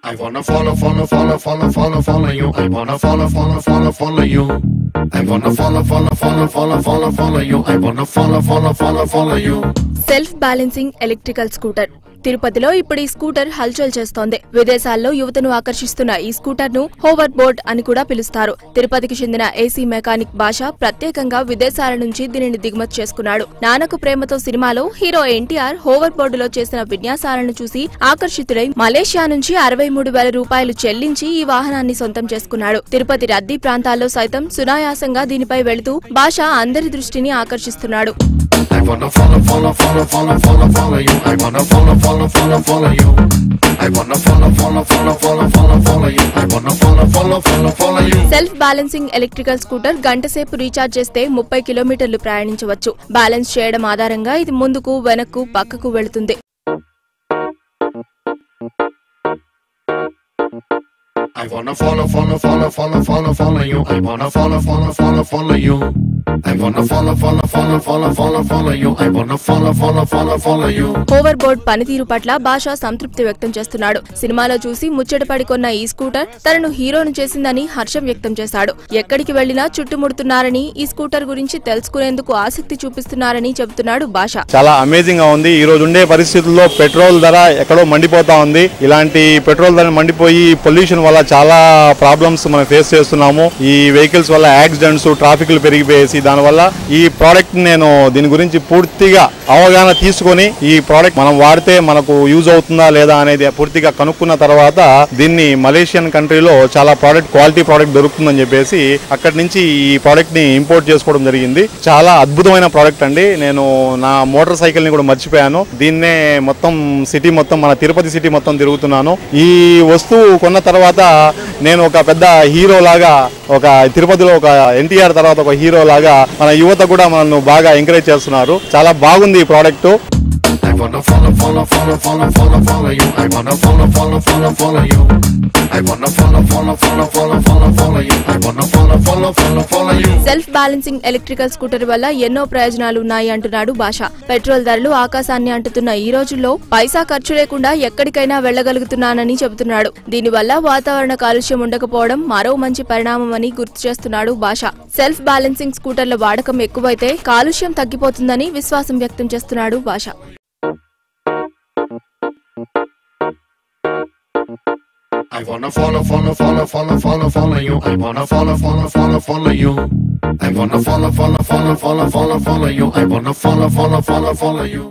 I wanna follow you. I wanna follow you. I wanna follow you. I wanna follow you. Self balancing electrical scooter తిరుపతిలో ఇప్పుడు ఈ scooter హల్చల్ చేస్తోంది. విదేశాల్లో యువతను ఆకర్షిస్తున్న ఈ స్కూటర్ ను హోవర్ బోర్డ్ అని కూడా పిలుస్తారు. తిరుపతికి చెందిన ఏసీ మెకానిక్ భాష ప్రత్యేకంగా విదేశాల నుంచి దీనిని దిగుమతి చేసుకున్నాడు. నాన్నకు ప్రేమతో సినిమాలో హీరో ఎన్టీఆర్ హోవర్ బోర్డులో చేసిన విన్యాసాలను చూసి ఆకర్షితుడై మలేషియా నుంచి 63,000 రూపాయలు చెల్లించి ఈ వాహనాన్ని సొంతం చేసుకున్నాడు. తిరుపతి రద్దీ ప్రాంతాల్లో సైతం సునాయాసంగా దీనిపై వెళుతూ భాష అందరి దృష్టిని ఆకర్షిస్తున్నాడు. I wanna follow you. I wanna follow you. I wanna follow you. I wanna follow you. Self balancing electrical scooter గంట సేపు రీఛార్జ్ చేస్తే 30 కిలోమీటర్లు ప్రయాణించవచ్చు. బ్యాలెన్స్ చేయడం ఆధారంగా ఇది ముందుకు, వెనక్కు, పక్కకు వెళుతుంది. I wanna follow you. I wanna follow you. I wanna follow you. I wanna follow you. Hoverboard పనితీరు పట్ల భాష సంతృప్తి వ్యక్తం చేస్తున్నాడు. సినిమాలో చూసి ముచ్చటపడి కొన్న ఈ స్కూటర్ తనను హీరోను చేసిందని హర్షం వ్యక్తం చేశాడు. ఎక్కడికి వెళ్లినా చుట్టుముడుతున్నారని, ఈ స్కూటర్ గురించి తెలుసుకునేందుకు ఆసక్తి చూపిస్తున్నారని చెబుతున్నాడు భాష. చాలా అమేజింగ్ గా ఉంది. ఈ రోజు ఉండే పరిస్థితుల్లో పెట్రోల్ ధర ఎక్కడో మండిపోతా ఉంది. ఇలాంటి పెట్రోల్ ధర మండిపోయి పొల్యూషన్ వల్ల చాలా ప్రాబ్లమ్స్ మనం ఫేస్ చేస్తున్నాము. ఈ వెహికల్స్ వల్ల యాక్సిడెంట్స్, ట్రాఫిక్లు పెరిగిపోయేసి దానివల్ల ఈ ప్రోడక్ట్ నేను దీని గురించి పూర్తిగా అవగాహన తీసుకొని ఈ ప్రోడక్ట్ మనం వాడితే మనకు యూజ్ అవుతుందా లేదా అనేది పూర్తిగా కనుక్కున్న తర్వాత దీన్ని మలేషియన్ కంట్రీలో చాలా క్వాలిటీ ప్రోడక్ట్ దొరుకుతుందని చెప్పేసి అక్కడి నుంచి ఈ ప్రోడక్ట్ ని ఇంపోర్ట్ చేసుకోవడం జరిగింది. చాలా అద్భుతమైన ప్రోడక్ట్ అండి. నేను నా మోటార్ సైకిల్ ని కూడా మర్చిపోయాను. దీన్నే మన తిరుపతి సిటీ మొత్తం తిరుగుతున్నాను. ఈ వస్తువు కొన్న తర్వాత నేను ఒక పెద్ద హీరో లాగా, ఒక తిరుపతిలో ఒక ఎన్టీఆర్ తర్వాత ఒక హీరో లాగా మన యువత కూడా మనల్ని బాగా ఎంకరేజ్ చేస్తున్నారు. చాలా బాగుంది ఈ product. I wanna follow you. I wanna follow you. I wanna follow you. I wanna follow you. Self balancing electrical scooter వల్ల ఎన్నో ప్రయోజనాలు ఉన్నాయి అంటున్నాడు భాష. పెట్రోల్ ధరలు ఆకాశాన్ని అంటుతున్న ఈ రోజుల్లో పైసా ఖర్చు లేకుండా ఎక్కడికైనా వెళ్లగలుగుతున్నానని చెబుతున్నాడు. దీనివల్ల వాతావరణ కాలుష్యం ఉండకపోవడం మరో మంచి పరిణామం అని గుర్తు చేస్తున్నాడు భాష. సెల్ఫ్ బ్యాలెన్సింగ్ స్కూటర్ల వాడకం ఎక్కువైతే కాలుష్యం తగ్గిపోతుందని విశ్వాసం వ్యక్తం చేస్తున్నాడు భాష. I wanna follow you. I wanna follow you. I wanna follow you. I wanna follow you.